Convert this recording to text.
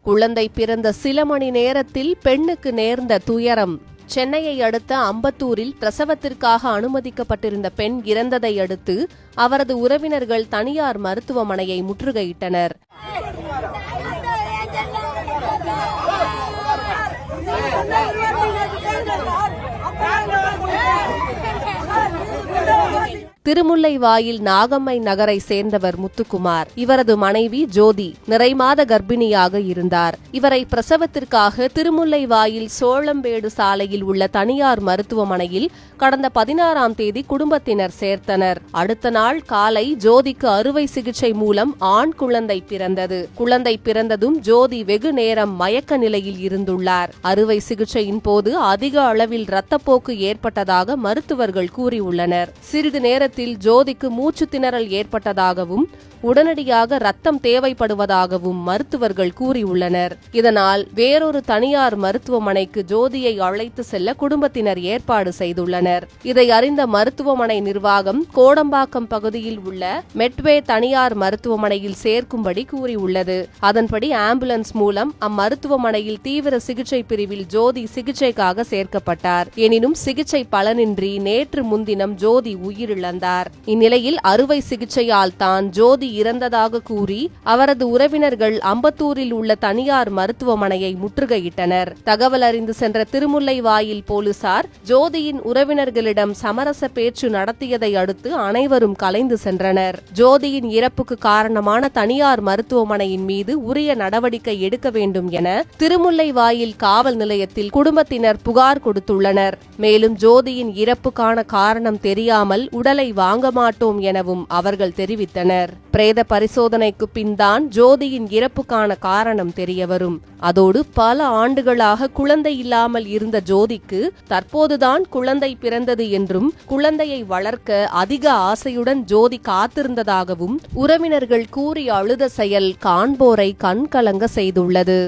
குழந்தை பிறந்த சில மணி நேரத்தில் பெண்ணுக்கு நேர்ந்த துயரம். சென்னையை அடுத்த அம்பத்தூரில் பிரசவத்திற்காக அனுமதிக்கப்பட்டிருந்த பெண் இறந்ததை அடுத்து அவரது உறவினர்கள் தனியார் மருத்துவமனையை முற்றுகையிட்டனர். திருமுல்லைவாயில் நாகம்மை நகரை சேர்ந்தவர் முத்துக்குமார். இவரது மனைவி ஜோதி நிறைமாத கர்ப்பிணியாக இருந்தார். இவரை பிரசவத்திற்காக திருமுல்லைவாயில் சோளம்பேடு சாலையில் உள்ள தனியார் மருத்துவமனையில் கடந்த 16ஆம் தேதி குடும்பத்தினர் சேர்த்தனர். அடுத்த நாள் காலை ஜோதிக்கு அறுவை சிகிச்சை மூலம் ஆண் குழந்தை பிறந்தது. குழந்தை பிறந்ததும் ஜோதி வெகு நேரம் மயக்க நிலையில் இருந்துள்ளார். அறுவை சிகிச்சையின் போது அதிக அளவில் இரத்தப்போக்கு ஏற்பட்டதாக மருத்துவர்கள் கூறியுள்ளனர். சிறிது நேரத்தில் ஜோதிக்கு மூச்சு திணறல் ஏற்பட்டதாகவும் உடனடியாக ரத்தம் தேவைப்படுவதாகவும் மருத்துவர்கள் கூறியுள்ளனர். இதனால் வேறொரு தனியார் மருத்துவமனைக்கு ஜோதியை அழைத்து செல்ல குடும்பத்தினர் ஏற்பாடு செய்துள்ளனர். இதை அறிந்த மருத்துவமனை நிர்வாகம் கோடம்பாக்கம் பகுதியில் உள்ள மெட்வே தனியார் மருத்துவமனையில் சேர்க்கும்படி கூறியுள்ளது. அதன்படி ஆம்புலன்ஸ் மூலம் அம்மருத்துவமனையில் தீவிர சிகிச்சை பிரிவில் ஜோதி சிகிச்சைக்காக சேர்க்கப்பட்டார். எனினும் சிகிச்சை பலனின்றி நேற்று முன்தினம் ஜோதி உயிரிழந்தார். இந்நிலையில் அறுவை சிகிச்சையால் தான் ஜோதி இறந்ததாக கூறி அவரது உறவினர்கள் அம்பத்தூரில் உள்ள தனியார் மருத்துவமனையை முற்றுகையிட்டனர். தகவல் அறிந்து சென்ற திருமுல்லைவாயில் போலீசார் ஜோதியின் உறவினர்களிடம் சமரச பேச்சு நடத்தியதை அடுத்து அனைவரும் கலைந்து சென்றனர். ஜோதியின் இறப்புக்கு காரணமான தனியார் மருத்துவமனையின் மீது உரிய நடவடிக்கை எடுக்க வேண்டும் என திருமுல்லைவாயில் காவல் நிலையத்தில் குடும்பத்தினர் புகார் கொடுத்துள்ளனர். மேலும் ஜோதியின் இறப்புக்கான காரணம் தெரியாமல் உடலை வாங்க மாட்டோம் எனவும் அவர்கள் தெரிவித்தனர். பிரேத பரிசோதனைக்கு பின்தான் ஜோதியின் இறப்புக்கான காரணம் தெரியவரும். அதோடு பல ஆண்டுகளாக குழந்தை இல்லாமல் இருந்த ஜோதிக்கு தற்போதுதான் குழந்தை பிறந்தது என்றும் குழந்தையை வளர்க்க அதிக ஆசையுடன் ஜோதி காத்திருந்ததாகவும் உறவினர்கள் கூறி அழுத செயல் காண்போரை கண்கலங்க செய்துள்ளது.